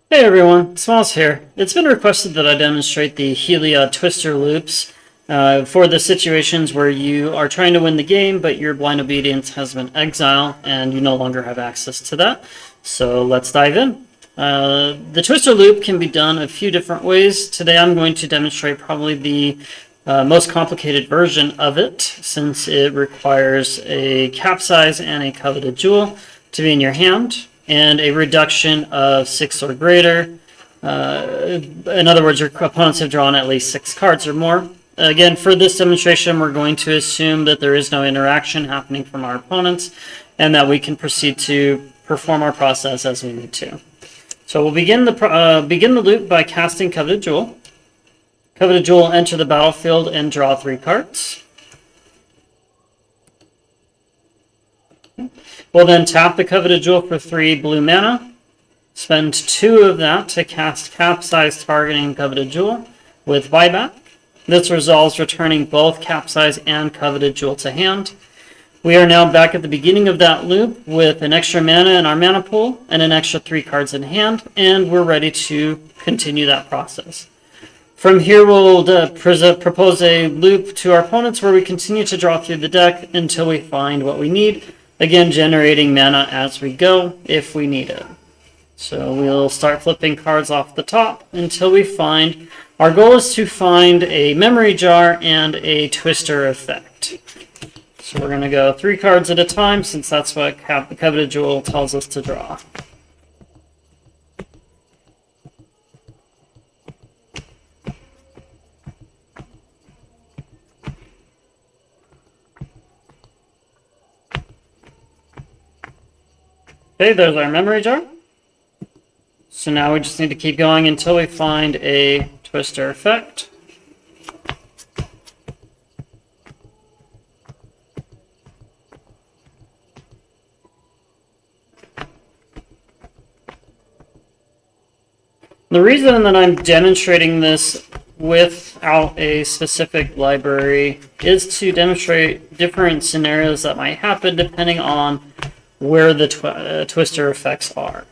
Hey everyone, Smalls here. It's been requested that I demonstrate the Heliod twister loops for the situations where you are trying to win the game, but your blind obedience has been exiled and you no longer have access to that. So let's dive in. The twister loop can be done a few different ways. Today I'm going to demonstrate probably the most complicated version of it, since it requires a capsize and a coveted jewel to be in your hand, and a reduction of 6 or greater. In other words, your opponents have drawn at least 6 cards or more. Again, for this demonstration, we're going to assume that there is no interaction happening from our opponents, and that we can proceed to perform our process as we need to. So we'll begin the loop by casting Coveted Jewel. Coveted Jewel will enter the battlefield and draw 3 cards. We'll then tap the Coveted Jewel for 3 blue mana. Spend 2 of that to cast Capsize targeting Coveted Jewel with buyback. This resolves returning both Capsize and Coveted Jewel to hand. We are now back at the beginning of that loop with an extra mana in our mana pool and an extra 3 cards in hand, and we're ready to continue that process. From here, we'll propose a loop to our opponents where we continue to draw through the deck until we find what we need, again generating mana as we go if we need it. So we'll start flipping cards off the top until we find, our goal is to find a memory jar and a twister effect. So we're going to go 3 cards at a time, since that's what the Coveted Jewel tells us to draw. Okay, there's our memory jar. So now we just need to keep going until we find a twister effect. The reason that I'm demonstrating this without a specific library is to demonstrate different scenarios that might happen depending on where the twister effects are.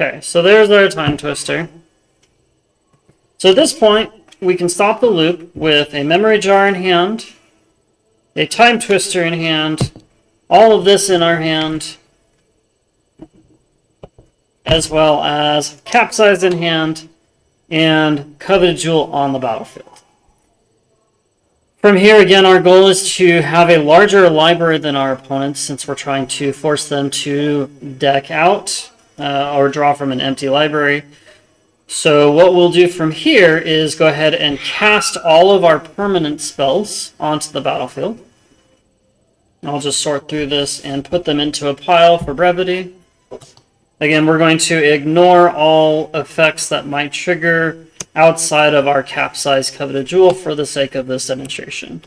Okay, so there's our time twister. So at this point, we can stop the loop with a memory jar in hand, a time twister in hand, all of this in our hand, as well as capsize in hand, and Coveted Jewel on the battlefield. From here, again, our goal is to have a larger library than our opponents, since we're trying to force them to deck out or draw from an empty library. So what we'll do from here is go ahead and cast all of our permanent spells onto the battlefield. I'll just sort through this and put them into a pile for brevity. Again, we're going to ignore all effects that might trigger outside of our capsize Coveted Jewel for the sake of this demonstration.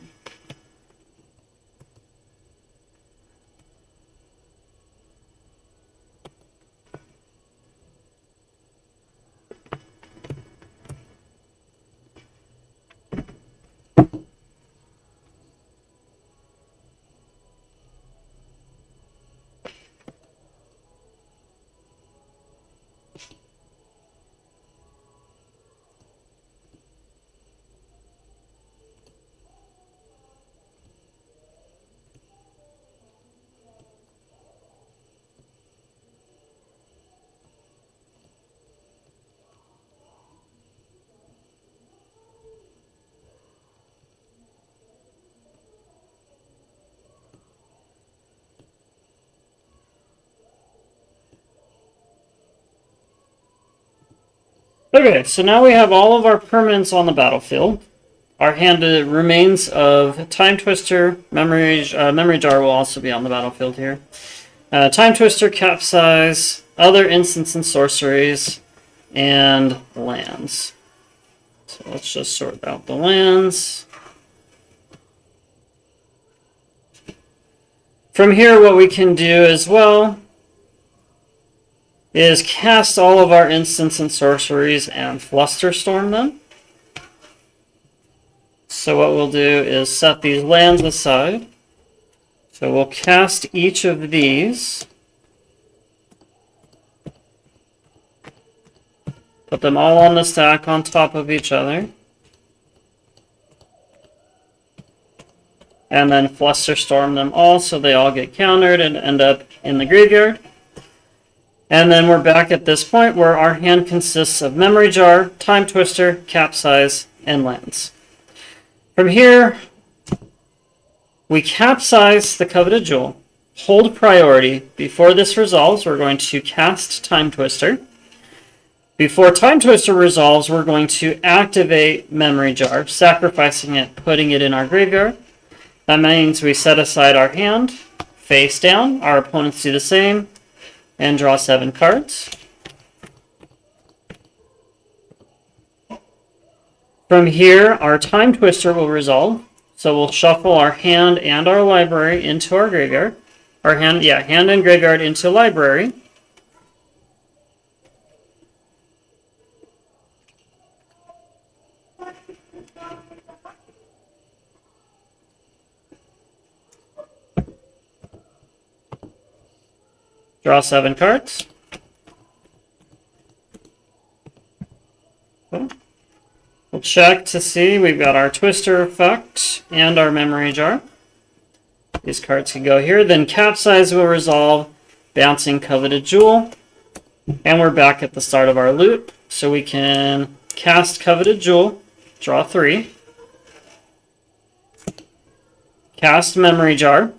Okay, so now we have all of our permanents on the battlefield. Our hand remains of Time Twister, Memory Jar will also be on the battlefield here. Time Twister, Capsize, other instants and sorceries, and lands. So let's just sort out the lands. From here, what we can do as well is cast all of our instants and sorceries and Flusterstorm them. So what we'll do is set these lands aside. So we'll cast each of these. Put them all on the stack on top of each other. And then Flusterstorm them all so they all get countered and end up in the graveyard. And then we're back at this point where our hand consists of Memory Jar, Timetwister, Capsize, and lands. From here, we capsize the Coveted Jewel, hold priority. Before this resolves, we're going to cast Timetwister. Before Timetwister resolves, we're going to activate Memory Jar, sacrificing it, putting it in our graveyard. That means we set aside our hand, face down, our opponents do the same, and draw 7 cards. From here, our Timetwister will resolve, so we'll shuffle our hand and our library into our graveyard. Our hand and graveyard into library. Draw 7 cards. Okay. We'll check to see we've got our Twister effect and our Memory Jar. These cards can go here. Then Capsize will resolve, bouncing Coveted Jewel. And we're back at the start of our loop. So we can cast Coveted Jewel, draw 3. Cast Memory Jar.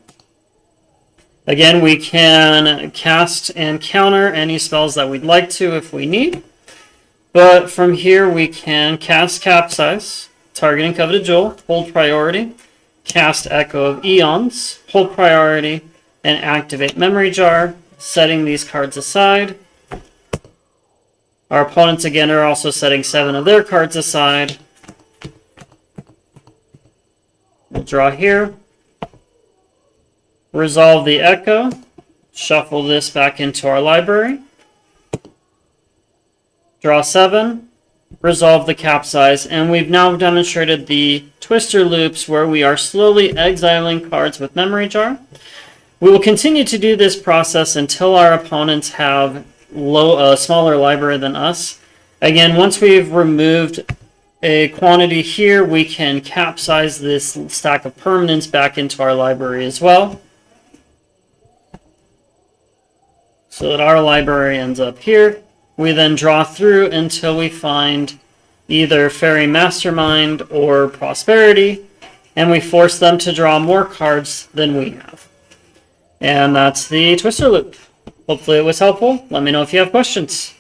Again, we can cast and counter any spells that we'd like to if we need. But from here, we can cast Capsize, targeting Coveted Jewel, hold priority, cast Echo of Eons, hold priority, and activate Memory Jar, setting these cards aside. Our opponents, again, are also setting 7 of their cards aside. We'll draw here. Resolve the Echo, shuffle this back into our library, draw 7, resolve the Capsize, and we've now demonstrated the Twister loops where we are slowly exiling cards with Memory Jar. We will continue to do this process until our opponents have a smaller library than us. Again, once we've removed a quantity here, we can capsize this stack of permanents back into our library as well, so that our library ends up here. We then draw through until we find either Fairy Mastermind or Prosperity, and we force them to draw more cards than we have. And that's the Twister loop. Hopefully it was helpful. Let me know if you have questions.